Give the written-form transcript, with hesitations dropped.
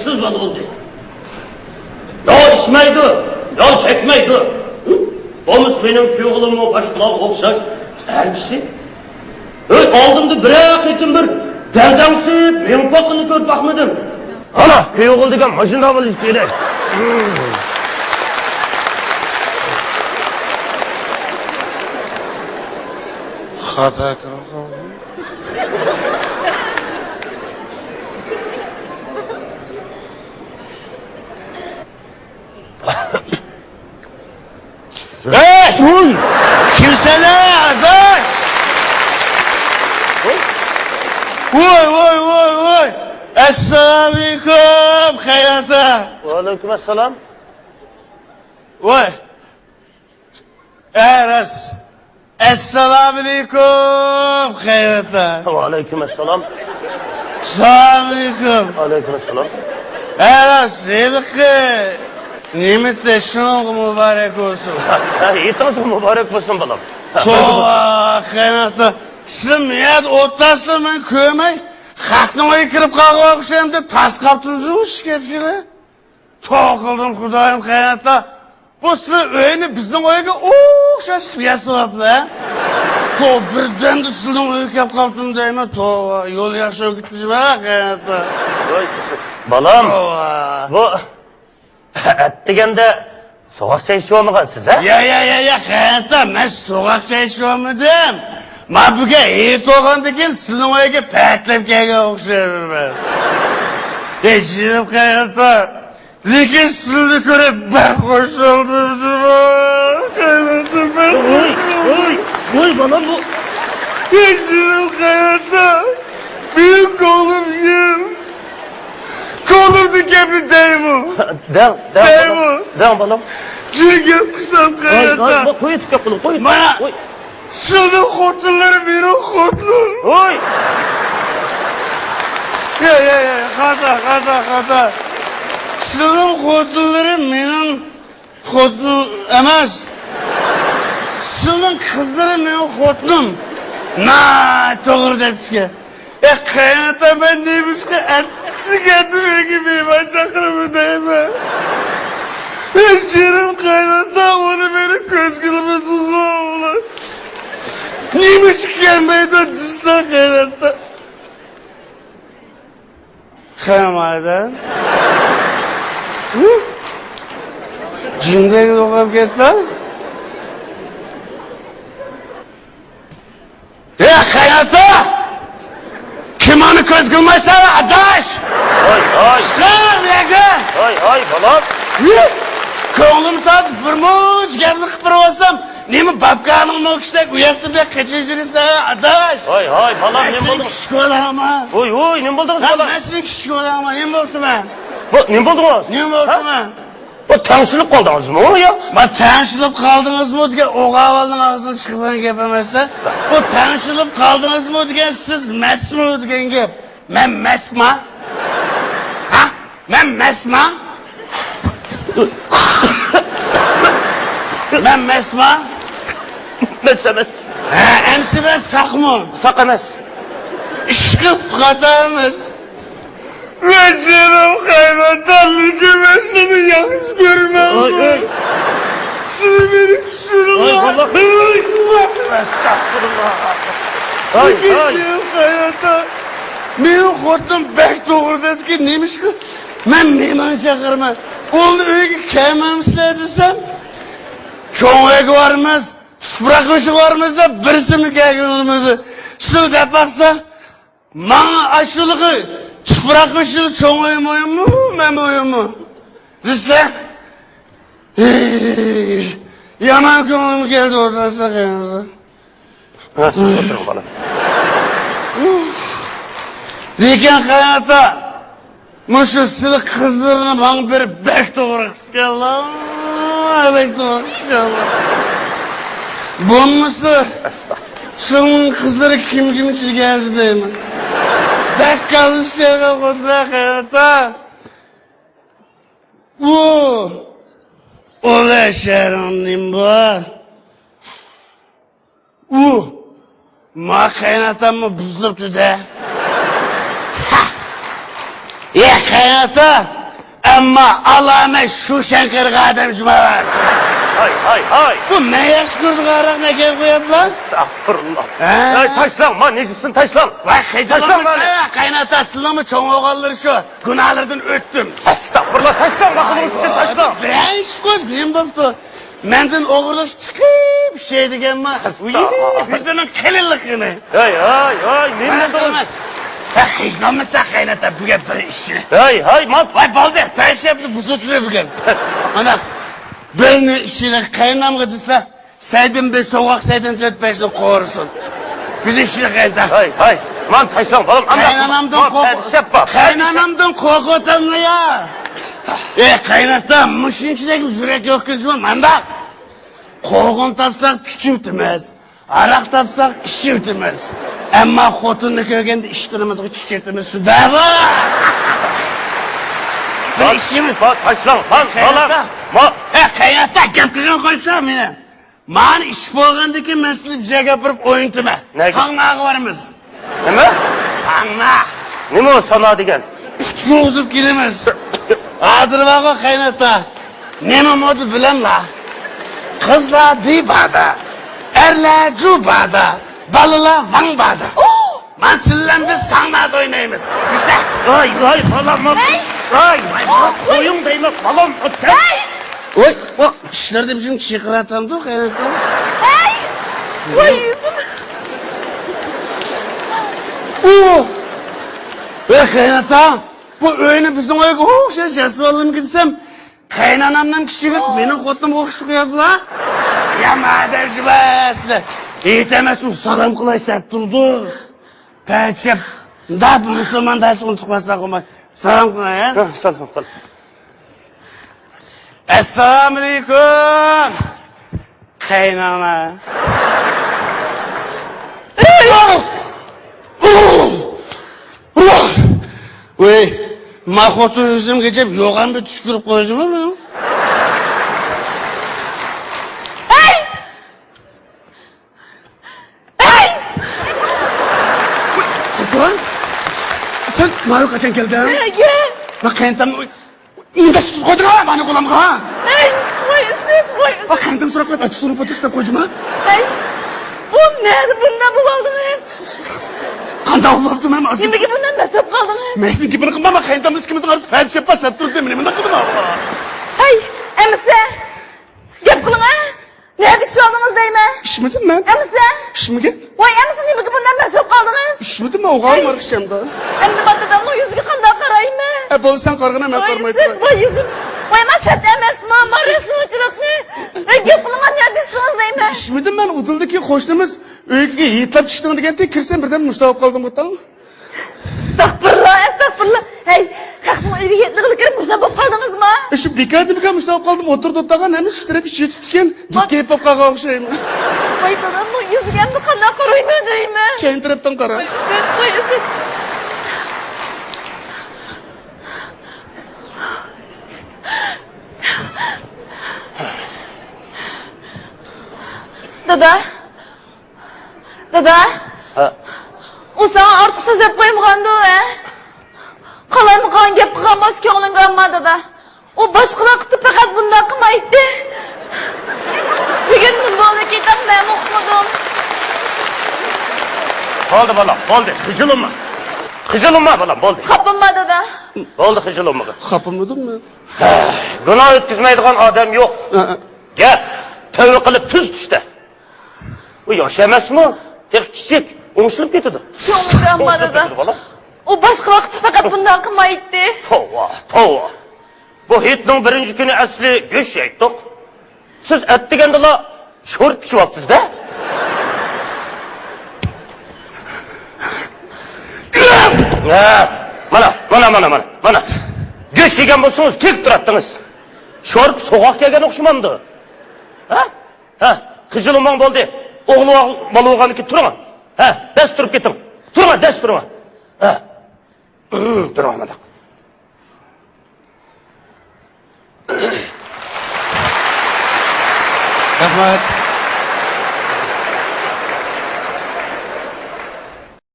işsiz bal oldu. Ya içmeydi, ya çekmeydi. Olmuş benim köyğulumu başkulağa okşaş. Erkisi. Aldımdı bırak ettim bir. Derdemsip, benim pakını kör bakmadım. Ana, köyğul degen maşında bal isteyerek. Hata kalkalım. Hey! Kimseler arkadaş! Vay! Esselamu aleyküm hayata. Aleykümselam. Vay! Eres. Esselamu aleyküm hayata. Aleykümselam. Selamu aleyküm. Aleykümselam. Eres, yedik nimetle şunun mübarek olsun. İyi tanısın mübarek olsun balam. Tova hayata. Sizin miyad otlasın ben köymey. Hakkıma kirip kalkıma kuşayım deyip tas kaptınız mı şikayetçili? Toğuldum Kudayım hayata. Bu sizin öyünü bizden oyga şaşıp yasılaplı ha? Birden de sizden oyuk yap kaptım deyme. Tova yol yaşıyor gitmiş bak hayata. Balam. Tova. Bu et degende soğuk çay içiyormuğa siz ha? Ya hayata ben soğuk çay içiyormadım. Ma buga et olgandan sizin oyga patlab kelgan o'xshayman men. Jinim hayata. Lekin sizni ko'rib ben qo'shildim. Oy balam bu. Jinim hayata. Benim kolum yerim. Kolumda kepli deyim. Devam balam. Cingem kısam hayata. Koy etik bunu koy. Bana. Sizin hortumları benim hortum. Oy. Ya hata. Sizin hortumları benim hortum emas. Sizin kızları benim hortum. Doğru demişke. Kayınata ben demişke etsi getirme gibi ben çakırımı deyme. Canım kayınata onu benim közgülümü tutuyorlar. Neymiş gelmeyi de dışına kaynattı. Kayamadan. Cindeki dokup gitti. Kaynattı! Kim onu köz kılmaysa adaş! Çıkar yaka! Ay balam. Ko'nglim tatib birmuncha gapni qilib olsam, nima babkaning mo'kishdak u yoqda qachajirsa adash. Ay balam ne bo'ldi? Kichik bo'laman. Oy ne bo'ldingiz balam? Men sizni kichik bo'laman, nima bo'ptiman? Bu ne bo'ldingiz? Nima bo'ptiman? Bu tanishilib qoldingizmi o ya? Men tanishilib qoldingizmi degan o'g'avalning og'zidan chiqqan gap emas. Bu tanishilib qoldingizmi degan siz masmi degan gap. Men masma? Ha? Men masma? Ben mesma. Meslemez. Emsi ben sakmı. Sakamaz. İşkıp katamız. Ve canım kaynatanlık mesleğini yalnız görmem. Ay. Sizi benim şuruma. Ay Allah. Estağfurullah. Ay. Canım kaynatan. Benim hortum bek doğru dedi ki neymiş ki? Ben meyman çakırma. Onu öyle kaymamışlar desem. Çoğun öyle varmaz. Bırakmışı varmaz da birisi mi kaymamışı. Siz de baksa. Bana aşılığı. Bırakmışı çoğun oyum mu? Ben oyum mu? Dese. Yaman konum geldi orada sakın. Oturun bana. Lekin hayata. Muşu sizi kızlarını bana bir bek doğru çıkarlar. Bek doğru çıkarlar. Bulması. Şunun kızları kim çizgeldi değil mi? Bek kalmış yerine koydular hayata. Bu. Olay şehranlıyım bu. Bu. Ma kaynatam mı buzluptu de. Ya Kaynata. Ama Allah'ıma şu şenkeri kadem cuma versin. Hay. Bu ne yaş gördük arak ne gel koyup lan? Estağfurullah. He? Ay taşlanma, necisin taşlan. Bak Taşlanma heyecanlanmışsın ya. Kaynatası mı çoğun oğulları şu. Günahlardan öttüm. Estağfurullah taşlan, bakılın üstüne taşlan. Ben hiç gözlüğüm baptı. Menden oğurluş çıkıp şey degen mi? Yüzünün kelillikini. Hay, neyim de Olmaz. Heyecanlanmışsa kaynata bu gel bir işine. Hay, mat. Vay baldır, ben şey yaptım, bu sütüne bu gel. Ana, birini işine kaynam gıdırsa, seydin bir sokak, seydin 4-5'ini koğursun. Biz işine kaynata. Hay, man taşlan, balım. Kaynanamdan korkutanlı ya. Kaynata, mışın içindeki zürek yok gücüm, mandak. Korkun tapsak piçi ütümez. Arak tapsak işi ütümez. Ama xotunlu köygende işlerimizi çiçirtimiz su da var. Bu işimiz. Taşlan, man. Kaynata, gepkigen koysam yine. Man iş bolgandaki men sizli bize gapırıp oyuntuma. Ne? Sağnağı varımız. Neme? Sağnağı. Neme o sana degen? Piçi uzup girimiz. Hazır bak o kaynata. Neme modu bilen la. Kızla dibada, erle cubada, balıla vangbada. Mansillen biz sağnağda oynayımız. Güzel. Hay, balam. Hay, koyun değmek, balam. Sen. Oy, işlerde bizim çıkıra tanıdık kaynata. Hey! Vay yüzüm. Kaynata, bu öğünü bizim oya okşayacağız. Oğlum gitsem, kaynanamdan küçük benim kotlum okşu koyardılar. Ya madem cübesle. İyi demez mi? Saram kılay sert durdu. Peçep. Da bu Müslüman da hiç unutmazsak olmaz. Saram kılay ya. Salam kıl. Esselamu aleyküm. Kaynana. Uy, mahotu yüzüm geçip yoğan bir tükürüp koydum ama. Lan, sen Maruk kaçan geldi ha? Gel. Bak kendim, ne de koydun ha bana kolam ha? Hey! Vay yüzüm. Bak kendim sonra koy, açı sonu patıksa koycum ha? Hey! Bu nerede? Bundan bu kaldınız? Kanda oğlum hem az. Şimdiki bundan mesap kaldınız. Mesin ki bunu kılmama kendim ikimizin arası ferdi yapar sen dur demin emin akıldım ha. Hey! Emse! Gep kılın ha? Nerede şu aldınız değil mi? İş miydin ben? Emse! İş mi gel? Vay emse şimdiki bundan mesap kaldınız? İş miydin ben o kadar var kışımda. Hem de batıdan o yüzü kanda karayım mı? Bolu sen kargına ben Vay karmayı yüzüm, vay yüzüm. Vay ama set emez mi? Ama resmi uçurup ne? Gep kılın ne düştünüz değil mi? İş miydin ben utuldaki hoşluğumuz öyküge yiğitlap çıktığını degende kirsen birden müştahap kaldım gıttan. Estağfurullah. Hey, kalkma evi yetli kırıp müştahap kaldınız mı? Şu birkaç müştahap kaldım otur dottagan hemen şıktırıp işe tutken dükke yapıp kaka okşayım. Vay bana bu yüzü hem de kandan koruyum değil mi? Kendi taraftan kara. Vay yüzüm. Dada. Ha. O sana artık söz hep koymagandı o he. Kalan kan gep kıkamaz ki onun gamma dada. O başka vakti fakat bundan kımaydı. Bir gün bunu kitap ben okudum. Oldu balam, oldu. Hıcılınma. Hıcılınma balam, oldu. Kapınma dada. Oldu hıcılınma. Kapılmadın mı? Günah ötküzmeydiğin adam yok. Gel, tövbe kılıp tüz düştü. Bu yaş emes mi? Tek çiçek, uğuşulup getirdi. Çoğun gamma dada. O başka vakti fakat bundan kımaydı. Tova. Bu hitnin birinci günü asli göç yayttık. Siz ettigende la şort piçi vaktiniz de. Mana. Göç yegen bolsunuz tek durattınız. Şort soğuk gelgen okşumandı. Ha? Kıcılımman boldu. Oğlu balığı ki turma. Ha? Ders durup gittin. Turma, ders durma. Ha? Durma mana. Rahmat.